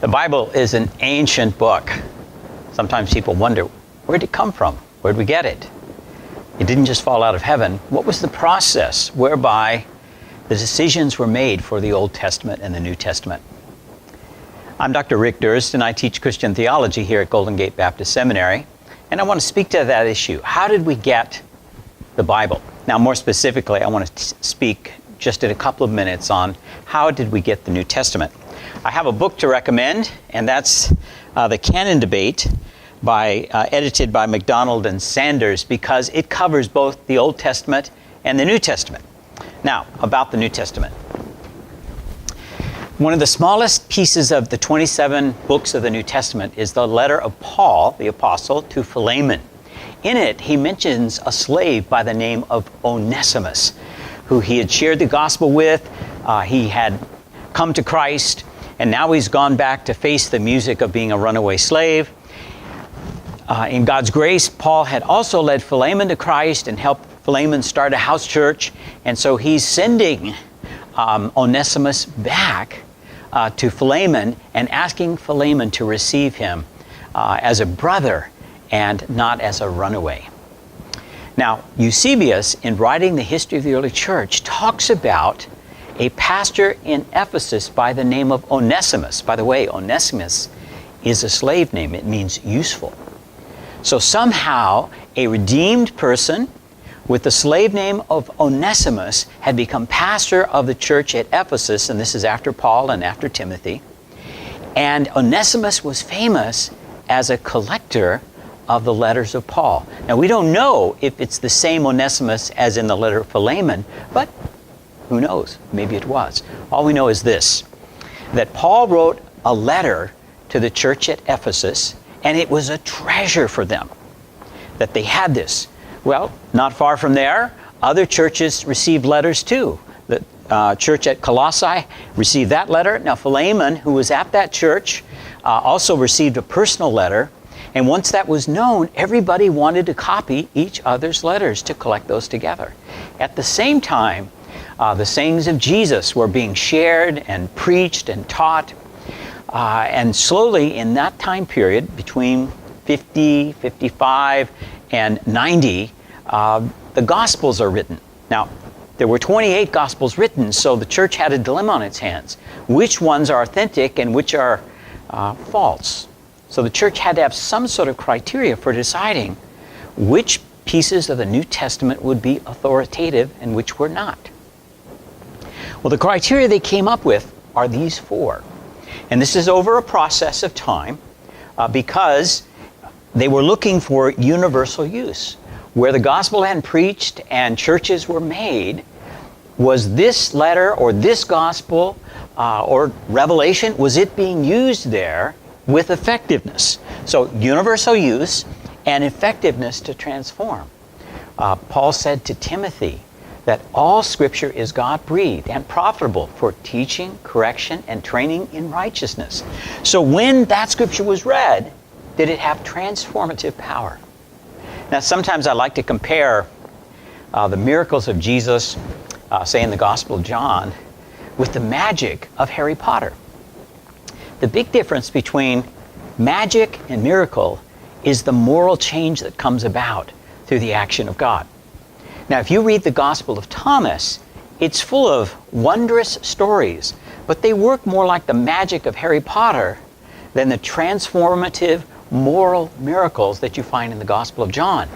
The Bible is an ancient book. Sometimes people wonder, where did it come from? Where did we get it? It didn't just fall out of heaven. What was the process whereby the decisions were made for the Old Testament and the New Testament? I'm Dr. Rick Durst, and I teach Christian theology here at Golden Gate Baptist Seminary. And I want to speak to that issue. How did we get the Bible? Now, more specifically, I want to speak just in a couple of minutes on how did we get the New Testament. I have a book to recommend, and that's The Canon Debate, edited by MacDonald and Sanders, because it covers both the Old Testament and the New Testament. Now, about the New Testament. One of the smallest pieces of the 27 books of the New Testament is the letter of Paul, the apostle, to Philemon. In it, he mentions a slave by the name of Onesimus, who he had shared the gospel with. He had come to Christ, and now he's gone back to face the music of being a runaway slave. In God's grace, Paul had also led Philemon to Christ and helped Philemon start a house church. And so he's sending Onesimus back to Philemon and asking Philemon to receive him as a brother and not as a runaway. Now, Eusebius, in writing the history of the early church, talks about a pastor in Ephesus by the name of Onesimus. By the way, Onesimus is a slave name. It means useful. So somehow a redeemed person with the slave name of Onesimus had become pastor of the church at Ephesus, and this is after Paul and after Timothy. And Onesimus was famous as a collector of the letters of Paul. Now, we don't know if it's the same Onesimus as in the letter of Philemon, but who knows? Maybe it was. All we know is this, that Paul wrote a letter to the church at Ephesus, and it was a treasure for them that they had this. Well, not far from there, other churches received letters too. The church at Colossae received that letter. Now, Philemon, who was at that church, also received a personal letter. And once that was known, everybody wanted to copy each other's letters to collect those together. At the same time, the sayings of Jesus were being shared and preached and taught. And slowly in that time period, between 50, 55, and 90, the Gospels are written. Now, there were 28 Gospels written, so the church had a dilemma on its hands. Which ones are authentic and which are false? So the church had to have some sort of criteria for deciding which pieces of the New Testament would be authoritative and which were not. Well, the criteria they came up with are these four. And this is over a process of time because they were looking for universal use. Where the gospel hadn't preached and churches were made, was this letter or this gospel or revelation, was it being used there with effectiveness? So universal use and effectiveness to transform. Paul said to Timothy that all Scripture is God-breathed and profitable for teaching, correction, and training in righteousness. So when that Scripture was read, did it have transformative power? Now, sometimes I like to compare the miracles of Jesus, say in the Gospel of John, with the magic of Harry Potter. The big difference between magic and miracle is the moral change that comes about through the action of God. Now, if you read the Gospel of Thomas, it's full of wondrous stories, but they work more like the magic of Harry Potter than the transformative moral miracles that you find in the Gospel of John.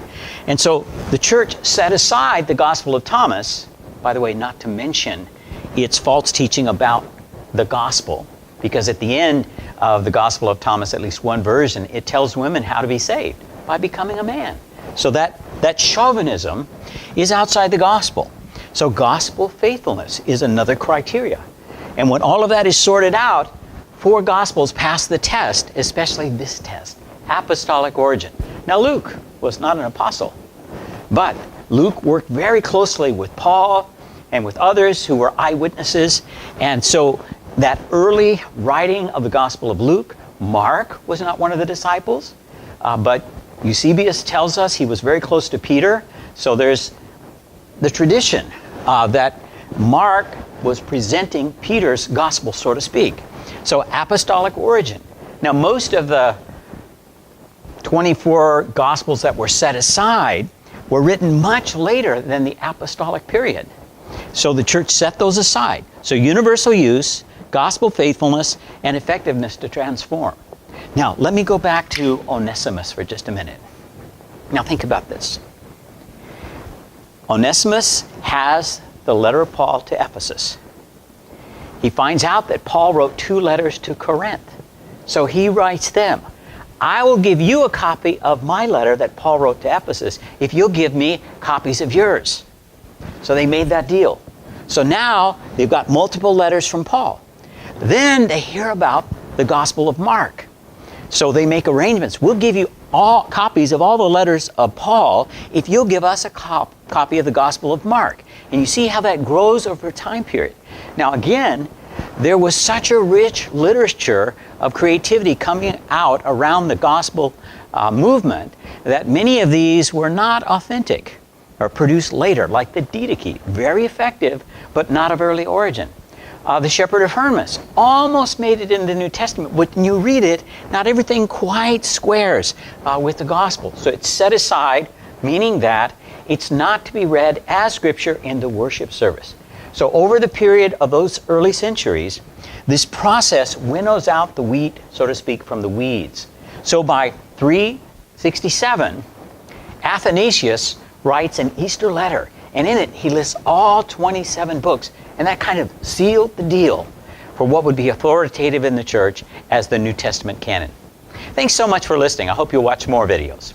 And so the church set aside the Gospel of Thomas, by the way, not to mention its false teaching about the gospel, because at the end of the Gospel of Thomas, at least one version, it tells women how to be saved by becoming a man. So that chauvinism is outside the gospel. So gospel faithfulness is another criteria. And when all of that is sorted out, four gospels pass the test, especially this test, apostolic origin. Now, Luke was not an apostle, but Luke worked very closely with Paul and with others who were eyewitnesses. And so that early writing of the Gospel of Luke, Mark was not one of the disciples, but Eusebius tells us he was very close to Peter. So there's the tradition that Mark was presenting Peter's gospel, so to speak. So apostolic origin. Now most of the 24 Gospels that were set aside were written much later than the apostolic period. So the church set those aside. So universal use, gospel faithfulness, and effectiveness to transform. Now let me go back to Onesimus for just a minute. Now think about this. Onesimus has the letter of Paul to Ephesus. He finds out that Paul wrote 2 letters to Corinth. So he writes them, I will give you a copy of my letter that Paul wrote to Ephesus if you'll give me copies of yours. So they made that deal. So now they've got multiple letters from Paul. Then they hear about the Gospel of Mark. So they make arrangements. We'll give you all copies of all the letters of Paul if you'll give us a copy of the Gospel of Mark. And you see how that grows over a time period. Now again, there was such a rich literature of creativity coming out around the gospel movement that many of these were not authentic or produced later, like the Didache, very effective, but not of early origin. The Shepherd of Hermas almost made it in the New Testament. When you read it, not everything quite squares with the gospel. So it's set aside, meaning that it's not to be read as scripture in the worship service. So over the period of those early centuries, this process winnows out the wheat, so to speak, from the weeds. So by 367, Athanasius writes an Easter letter, and in it he lists all 27 books, and that kind of sealed the deal for what would be authoritative in the church as the New Testament canon. Thanks so much for listening. I hope you'll watch more videos.